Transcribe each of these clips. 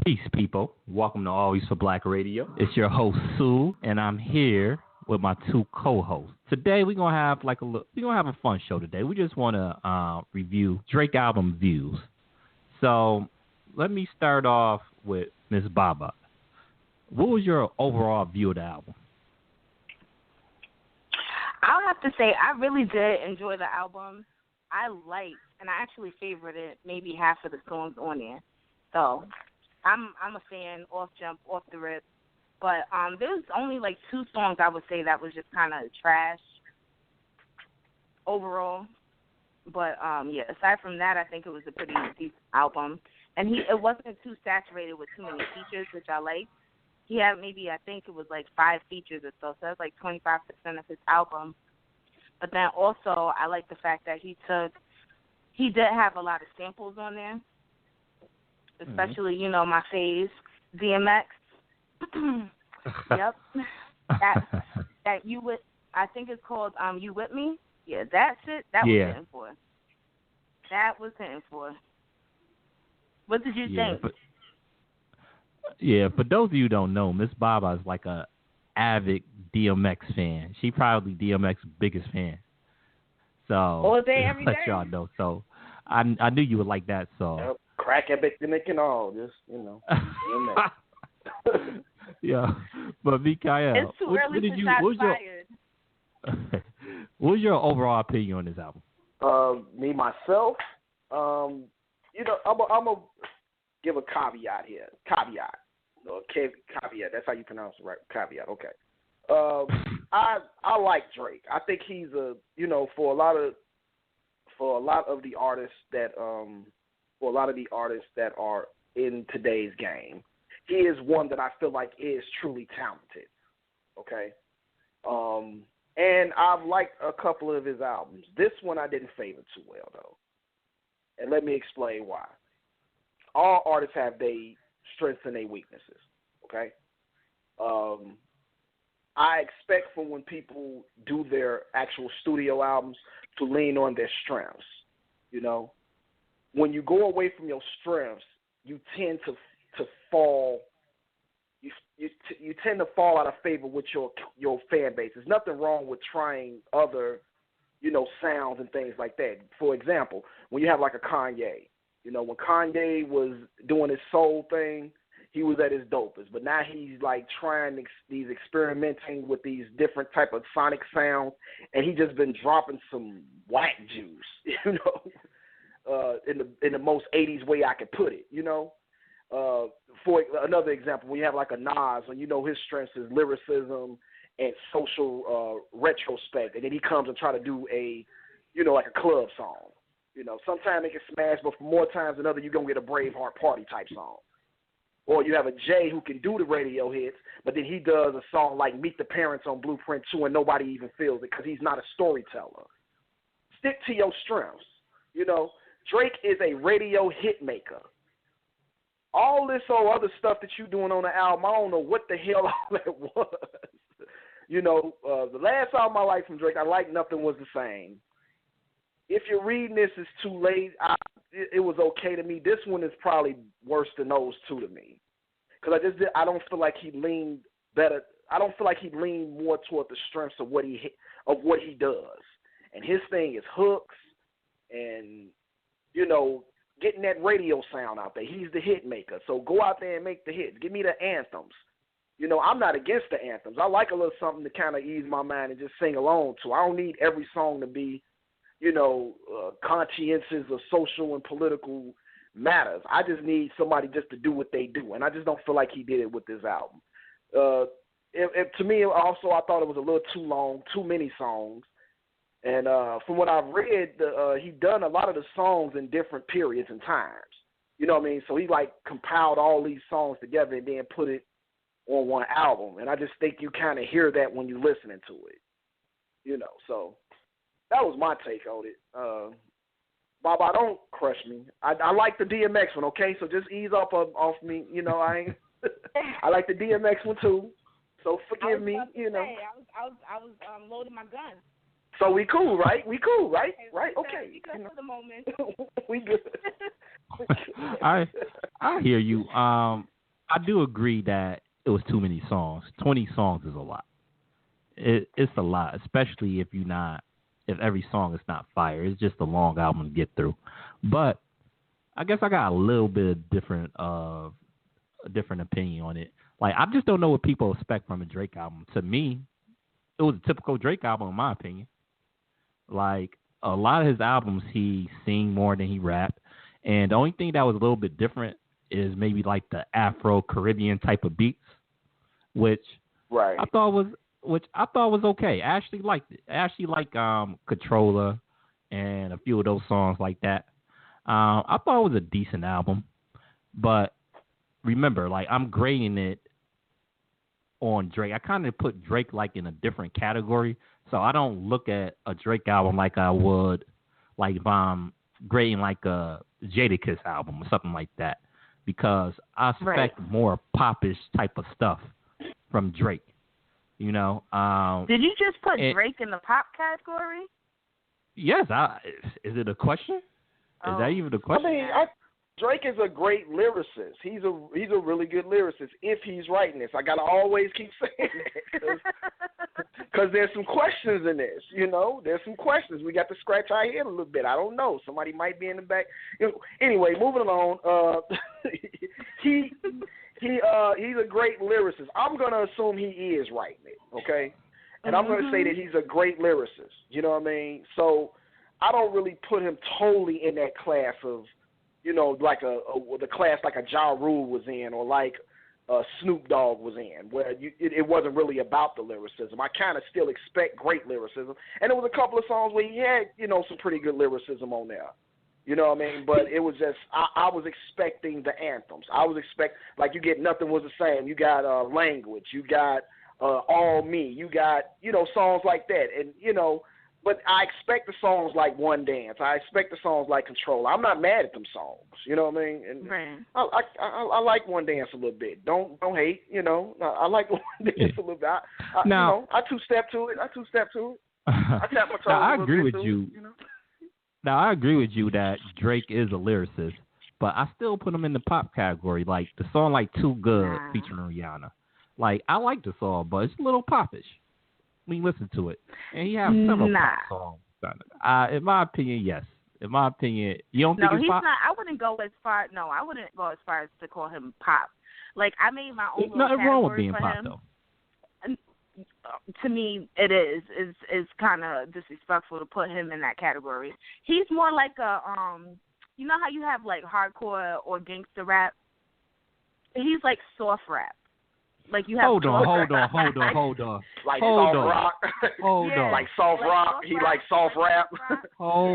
Peace, people. Welcome to Always for Black Radio. It's your host Sool, and I'm here with my two co-hosts. Today we're gonna have a fun show today. We just want to review Drake album views. So let me start off with Miss Baaba. What was your overall view of the album? I'll have to say I really did enjoy the album. I liked, and I actually favorited maybe half of the songs on there. So I'm a fan, off jump, off the rip. But there's only like two songs I would say that was just kind of trash overall. But yeah, aside from that, I think it was a pretty decent album. And it wasn't too saturated with too many features, which I liked. He had maybe, I think it was like 5 features or so that's like 25% of his album. But then also, I like the fact that he did have a lot of samples on there, especially, my phase, DMX. Yep. That you with, I think it's called You With Me. Yeah, that shit, that was hitting for. That was hitting for. What did you think? For those of you who don't know, Miss Baaba is like a avid DMX fan. She probably DMX's biggest fan. So all day, every day. Let y'all know. So I knew you would like that song. Yep. Crack epidemic and all, just DMX. Yeah, but Mikael, it's too early to shots fired. What was your overall opinion on this album? Me myself, I'm gonna give a caveat here. Caveat. That's how you pronounce it, right? Caveat. Okay. I like Drake. I think he's for a lot of the artists that are in today's game, he is one that I feel like is truly talented. Okay. And I've liked a couple of his albums. This one I didn't favor too well though. And let me explain why. All artists have their strengths and their weaknesses, okay? I expect for when people do their actual studio albums to lean on their strengths, When you go away from your strengths, you tend to fall. You tend to fall out of favor with your fan base. There's nothing wrong with trying other, sounds and things like that. For example, when you have like a Kanye. When Kanye was doing his soul thing, he was at his dopest. But now he's like trying these experimenting with these different type of sonic sounds, and he just been dropping some whack juice, in the most 80s way I could put it, For another example, when you have like a Nas, and his strengths is lyricism and social retrospect, and then he comes and try to do like a club song. Sometimes it can smash, but for more times than others, you're going to get a Braveheart party type song. Or you have a Jay who can do the radio hits, but then he does a song like Meet the Parents on Blueprint 2 and nobody even feels it because he's not a storyteller. Stick to your strengths. Drake is a radio hit maker. All this other stuff that you're doing on the album, I don't know what the hell all that was. The last album I liked from Drake, I liked Nothing Was the Same. If you're reading this, it's too late. It was okay to me. This one is probably worse than those two to me, because I don't feel like he leaned better. I don't feel like he leaned more toward the strengths of what he does. And his thing is hooks and getting that radio sound out there. He's the hit maker, so go out there and make the hits. Give me the anthems. I'm not against the anthems. I like a little something to kind of ease my mind and just sing along to. I don't need every song to be conscientious of social and political matters. I just need somebody just to do what they do, and I just don't feel like he did it with this album. To me, also, I thought it was a little too long, too many songs, and from what I've read, he done a lot of the songs in different periods and times. You know what I mean? So he like compiled all these songs together and then put it on one album, and I just think you kind of hear that when you're listening to it. So that was my take on it. Baba, don't crush me. I like the DMX one, okay? So just ease up off me. I ain't. I like the DMX one too. So forgive me. I was loading my gun. So we cool, right? Right? Okay. Because for the moment. We good. I hear you. I do agree that it was too many songs. 20 songs is a lot. It's a lot, especially if every song is not fire. It's just a long album to get through. But I guess I got a little bit of a different opinion on it. Like, I just don't know what people expect from a Drake album. To me, it was a typical Drake album in my opinion. Like, a lot of his albums, he sing more than he rap. And the only thing that was a little bit different is maybe like the Afro-Caribbean type of beats, which right. I thought was okay. I actually liked it. I actually like Controller and a few of those songs like that. I thought it was a decent album, but remember, like, I'm grading it on Drake. I kind of put Drake like in a different category, so I don't look at a Drake album like I would like if I'm grading like a Jadakiss album or something like that, because I expect more popish type of stuff from Drake. You know. Did you just put Drake in the pop category? Yes. Is it a question? Is that even a question? I mean, Drake is a great lyricist. He's a really good lyricist if he's writing this. I gotta always keep saying that because there's some questions in this. You know, there's some questions. We got to scratch our head a little bit. I don't know. Somebody might be in the back. Anyway, moving along. He's a great lyricist. I'm gonna assume he is writing it. Okay, and I'm gonna say that he's a great lyricist. You know what I mean? So I don't really put him totally in that class of, you know, like the class like a Ja Rule was in, or like Snoop Dogg was in, where it wasn't really about the lyricism. I kind of still expect great lyricism, and there was a couple of songs where he had, you know, some pretty good lyricism on there. You know what I mean? But it was just, I was expecting the anthems. I was like, you get Nothing Was the Same. You got Language. You got All Me. You got, you know, songs like that, and you know. But I expect the songs like One Dance. I expect the songs like Control. I'm not mad at them songs. You know what I mean? And I like One Dance a little bit. Don't hate. You know, I like One Dance a little bit. I two-step to it. I tap my toes. Now, I agree with you. Now, I agree with you that Drake is a lyricist, but I still put him in the pop category. Like the song like Too Good featuring Rihanna. Like, I like the song, but it's a little popish. We listen to it, and he has several pop songs. In my opinion, yes. In my opinion, you don't think it's pop? No, he's not. I wouldn't go as far. No, I wouldn't go as far as to call him pop. Like, I made my own. Nothing wrong with being pop, though. And, to me, it is kind of disrespectful to put him in that category. He's more like a you know how you have like hardcore or gangster rap? He's like soft rap. Like you have hold on. Like soft rock. Like soft rock. He like soft rap.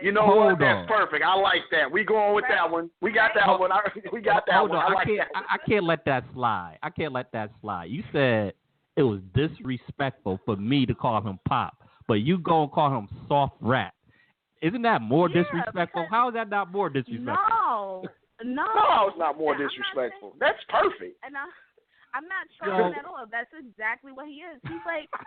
You know what? That's perfect. I like that. We going with that one. We got that one. We got that one. I can't let that slide. You said it was disrespectful for me to call him pop, but you go and call him soft rap. Isn't that more disrespectful? How is that not more disrespectful? No, it's not more disrespectful. That's perfect. And I'm not trolling at all. That's exactly what he is.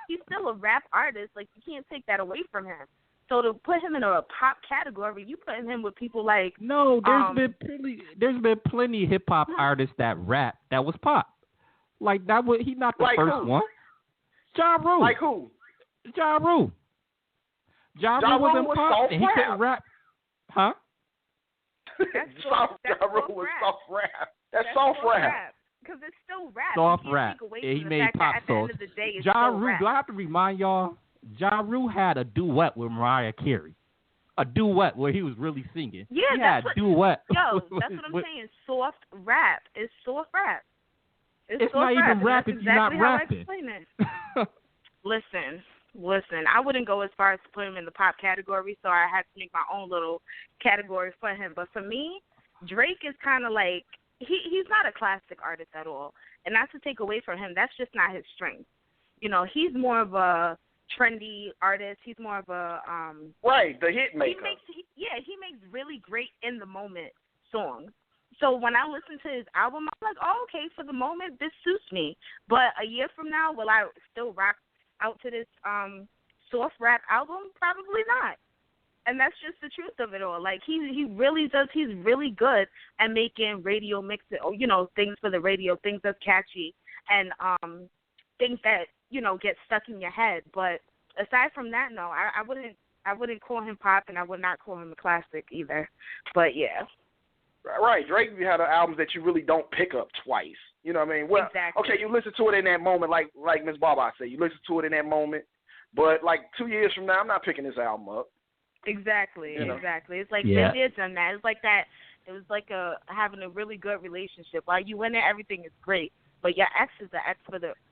He's still a rap artist. Like, you can't take that away from him. So to put him in a pop category, you putting him with people like there's been plenty hip hop artists that rap that was pop. Like that was he's not the like first who? one. Ja Rule. Like who? Ja Rule. Ja Rule was in pop and he couldn't rap. Huh? Ja Rule was soft rap. That's soft rap. Because it's still rap. Soft rap. He made pop songs. Ja Rule, do I have to remind y'all? Ja Rule had a duet with Mariah Carey. A duet where he was really singing. Yeah, he had a duet. Yo, that's what I'm saying. Soft rap. It's soft rap. It's not even rap if you're not rapping. Listen, I wouldn't go as far as to put him in the pop category, so I had to make my own little category for him. But for me, Drake is kind of like, he's not a classic artist at all. And not to take away from him, that's just not his strength. You know, he's more of a trendy artist. He's more of a the hit maker. He makes really great in the moment songs. So when I listen to his album, I'm like, oh, okay, for the moment this suits me. But a year from now, will I still rock out to this soft rap album? Probably not. And that's just the truth of it all. Like he really does. He's really good at making radio mixes, or things for the radio, things that's catchy, and things that get stuck in your head. But aside from that, no, I wouldn't call him pop, and I would not call him a classic either. But yeah. Right, Drake had albums that you really don't pick up twice. You know what I mean? Well, exactly. Okay, you listen to it in that moment, like Ms. Baaba said. You listen to it in that moment, but like 2 years from now, I'm not picking this album up. Exactly, exactly. It's like they did done that. It's like that. It was like having a really good relationship. While you in it, everything is great, but your ex is the ex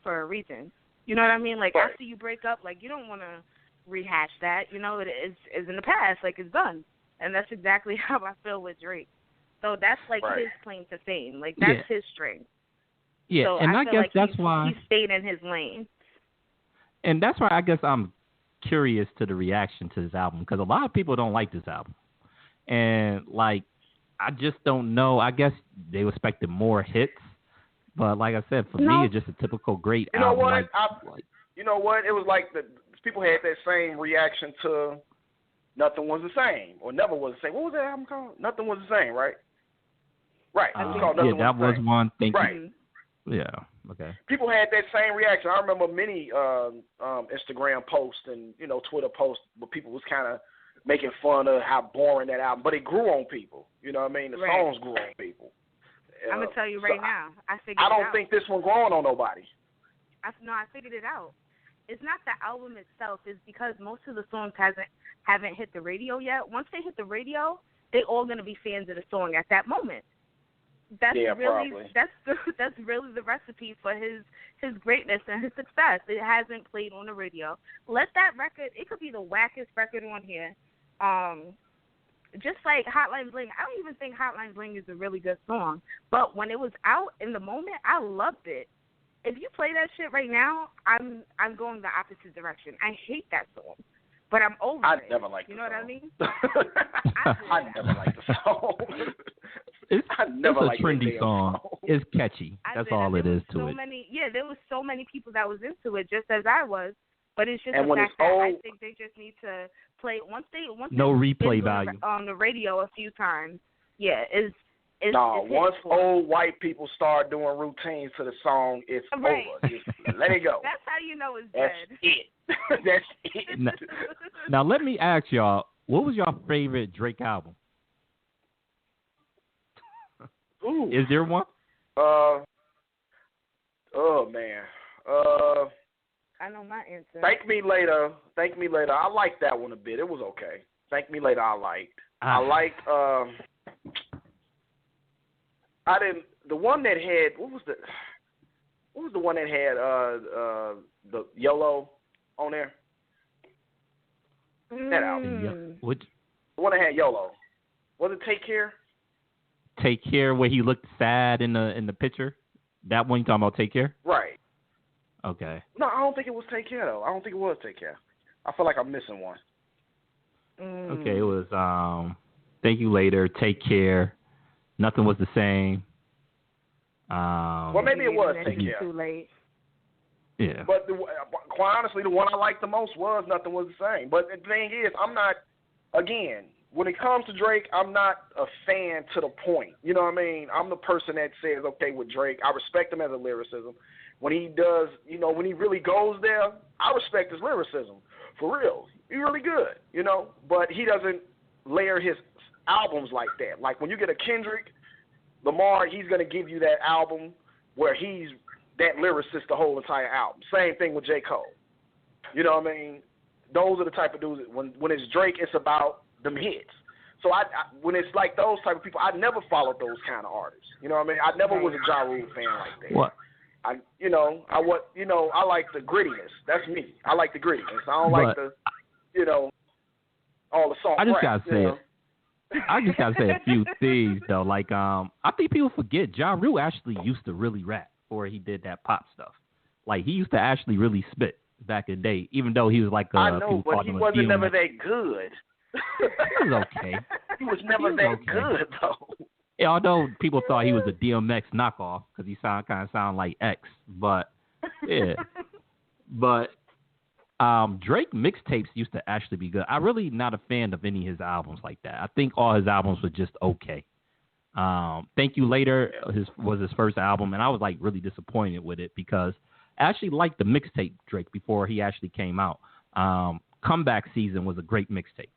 for a reason. You know what I mean? Like right. After you break up, like you don't want to rehash that. It is in the past. Like it's done, and that's exactly how I feel with Drake. So that's like his claim to fame. Like that's his strength. Yeah, so and I feel guess like that's why he stayed in his lane. And that's why I guess I'm curious to the reaction to this album, because a lot of people don't like this album, and like I just don't know. I guess they expected more hits, but like I said, for me, it's just a typical great album. You know what? It was like people had that same reaction to Nothing Was the Same, or Never Was the Same. What was that album called? Nothing Was the Same, right? Right. It was called Nothing that was Same. one. Thank right. you. Yeah. Okay. People had that same reaction. I remember many Instagram posts and Twitter posts where people was kind of making fun of how boring that album, but it grew on people. You know what I mean? The songs grew on people. I'm gonna tell you right now. I figured. I don't it out. think this one growing on nobody. I figured it out. It's not the album itself. It's because most of the songs haven't hit the radio yet. Once they hit the radio, they're all gonna be fans of the song at that moment. That's probably. That's really the recipe for his greatness and his success. It hasn't played on the radio. Let that record. It could be the wackest record on here. Just like Hotline Bling. I don't even think Hotline Bling is a really good song. But when it was out in the moment, I loved it. If you play that shit right now, I'm going the opposite direction. I hate that song. But I'm over it. I never liked the song. You know what I mean? I never liked the song. It's a trendy song. It's catchy. That's all it is to it. There was so many people that was into it, just as I was. But it's just and the fact that I think they just need to play once no replay value on the radio a few times. Yeah, once old white people start doing routines to the song, it's over. Just let it go. That's how you know it's dead. That's it. Now let me ask y'all, what was your favorite Drake album? Ooh. Is there one? Oh man. I know my answer. Thank Me Later. I liked that one a bit. It was okay. Thank Me Later. I liked. I liked. I didn't. The one that had what was the one that had the YOLO on there? That album. Which? The one that had YOLO. Was it Take Care? Take Care, where he looked sad in the picture. That one you talking about? Take Care. Right. Okay. No, I don't think it was Take Care though. I don't think it was Take Care. I feel like I'm missing one. Okay, it was Thank You Later, Take Care, Nothing Was the Same. Well, maybe it was Take Care. Too late. Yeah. But quite honestly, the one I liked the most was Nothing Was the Same. But the thing is, I'm not. Again, when it comes to Drake, I'm not a fan to the point. You know what I mean? I'm the person that says, okay, with Drake, I respect him as a lyricism. When he does, when he really goes there, I respect his lyricism. For real. He's really good, But he doesn't layer his albums like that. Like when you get a Kendrick Lamar, he's going to give you that album where he's that lyricist the whole entire album. Same thing with J. Cole. You know what I mean? Those are the type of dudes, when it's Drake, it's about them hits. So when it's like those type of people, I never followed those kind of artists. You know what I mean? I never was a Ja Rule fan like that. What? I like the grittiness. That's me. I like the grittiness. I don't like the, all the soft I just rap, gotta say it. I just gotta say a few things though. Like, I think people forget Ja Rule actually used to really rap before he did that pop stuff. Like, he used to actually really spit back in the day, even though he was like, I know, but he wasn't never that good. He was okay. He was never that good though. Yeah, although people thought he was a DMX knockoff because he kind of sounded like X, but yeah, but Drake mixtapes used to actually be good. I'm really not a fan of any of his albums like that. I think all his albums were just okay. Thank You Later was his first album, and I was like really disappointed with it because I actually liked the mixtape Drake before he actually came out. Comeback Season was a great mixtape.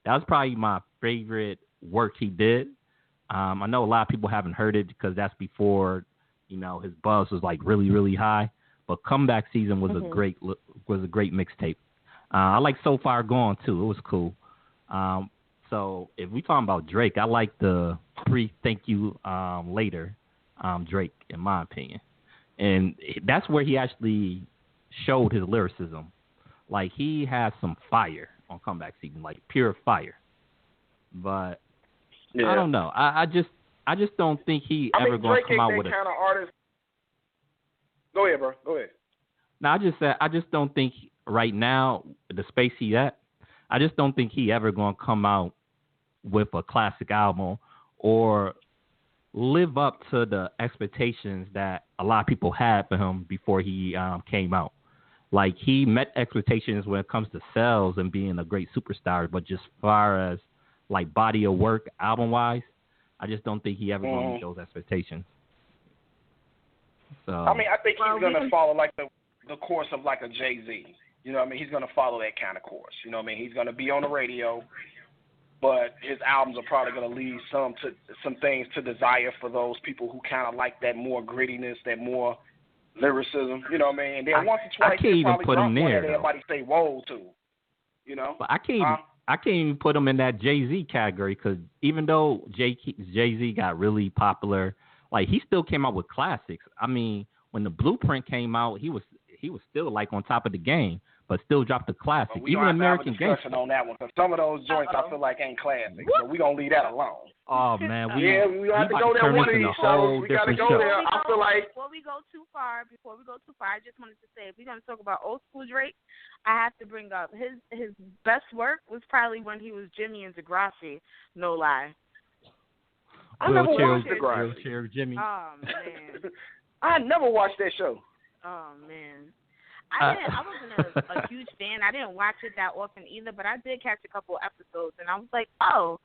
That was probably my favorite work he did. I know a lot of people haven't heard it because that's before, his buzz was like really, really high. But Comeback Season was a great mixtape. I like So Far Gone too. It was cool. So if we talking about Drake, I like the Thank You Later Drake, in my opinion, and that's where he actually showed his lyricism. Like he has some fire on Comeback Season, like pure fire. But I don't know. I just don't think he ever gonna come out with a kind of artist. Go ahead, bro. Go ahead. No, I just don't think right now the space he at. I just don't think he ever gonna come out with a classic album or live up to the expectations that a lot of people had for him before he came out. Like he met expectations when it comes to sales and being a great superstar, but just far as like body of work album wise, I just don't think he ever gonna meet those expectations. So I think he's gonna follow like the course of like a Jay-Z. You know what I mean? He's gonna follow that kind of course. You know what I mean? He's gonna be on the radio, but his albums are probably gonna leave some things to desire for those people who kind of like that more grittiness, that more lyricism. You know what I mean? And then once or twice, I can't even put him there. Everybody say whoa to. You know? But I can't even put him in that Jay-Z category because even though Jay-Z got really popular, like he still came out with classics. I mean, when the Blueprint came out, he was still like on top of the game, but still dropped a classic. Well, even American Gangster on that one because some of those joints I feel like ain't classic, so we gonna leave that alone. Oh man, we have to go there one of these shows. We gotta go there. I feel like before we go too far, I just wanted to say if we're gonna talk about old school Drake, I have to bring up his best work was probably when he was Jimmy and Degrassi. No lie. I never watched Degrassi. Wheelchair Jimmy. Oh man. I never watched that show. Oh man. I wasn't a huge fan. I didn't watch it that often either, but I did catch a couple episodes, and I was like, oh,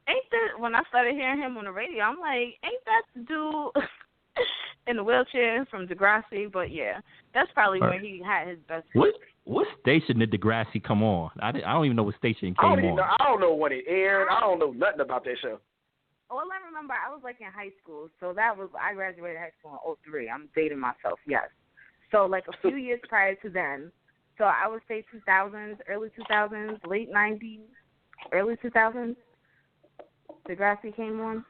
ain't that, when I started hearing him on the radio, I'm like, ain't that the dude in the wheelchair from Degrassi? But yeah, that's probably when he had his best work. What station did Degrassi come on? I don't even know what station it came on. I don't know when it aired. I don't know nothing about that show. All I remember, I was like in high school, so I graduated high school in 2003. I'm dating myself, yes. So like a few years prior to then, so I would say 2000s, early 2000s, late 90s, early 2000s, Degrassi came on.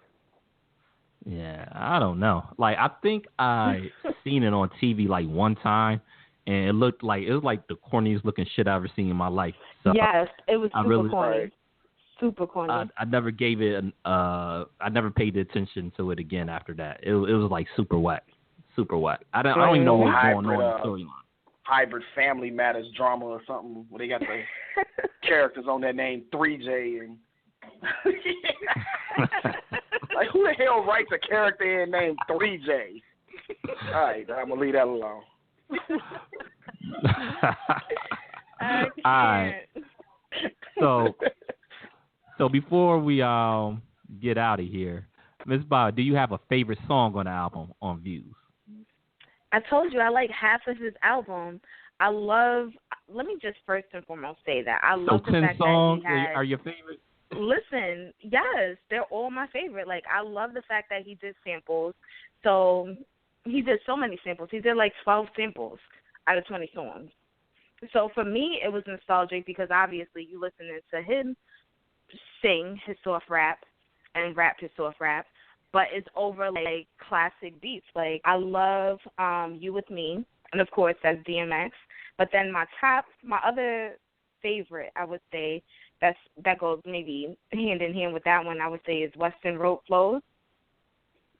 Yeah, I don't know. Like I think I seen it on TV like one time, and it was like the corniest looking shit I ever seen in my life. So yes, it was super corny. Super corny. I never gave it I never paid attention to it again after that. It was like super whack. Super whack. I don't even know what's going on in the storyline. Hybrid Family Matters drama or something where they got the characters on that name 3J and like who the hell writes a character in named 3J? All right, I'm gonna leave that alone. I can't. All right. So before we get out of here, Ms. Baaba, do you have a favorite song on the album on Views? I told you I like half of his album. Let me just first and foremost say that I love the fact songs that he had, are your favorite? Listen, yes, they're all my favorite. Like I love the fact that he did samples. So he did so many samples. He did like 12 samples out of 20 songs. So for me, it was nostalgic because obviously you listening to him sing his soft rap and rap his soft rap, but it's over like classic beats. Like I love You With Me, and of course that's DMX. But then my other favorite, I would say that goes maybe hand in hand with that one. I would say is Western Road Flows.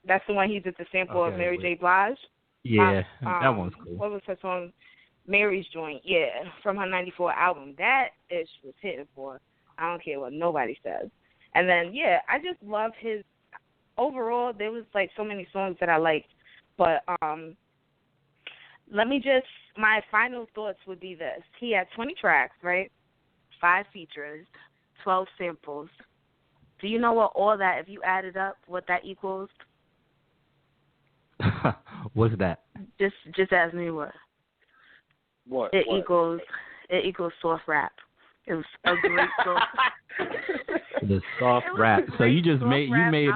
That's the one he did the sample of Mary J. Blige. Yeah, that one's cool. What was her song? Mary's Joint. Yeah, from her '94 album. That ish was hitting for. I don't care what nobody says. And then I just love his. Overall, there was like so many songs that I liked, but my final thoughts would be this. He had 20 tracks, right? 5 features, 12 samples. Do you know what all that, if you add it up, what that equals? What's that? Just ask me what. What? It what? equals soft rap. It was a great soft. The soft rap. So you just made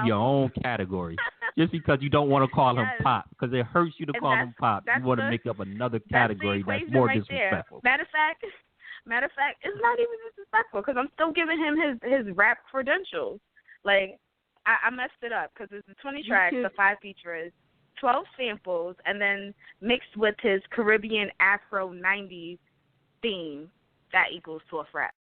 your own category just because you don't want to call him pop because it hurts you to call him pop. You want to make up another category that's more right disrespectful. There. Matter of fact, it's not even disrespectful because I'm still giving him his rap credentials. Like I messed it up because it's the 20 tracks, the 5 features, 12 samples, and then mixed with his Caribbean Afro 90s theme. That equals soft rap.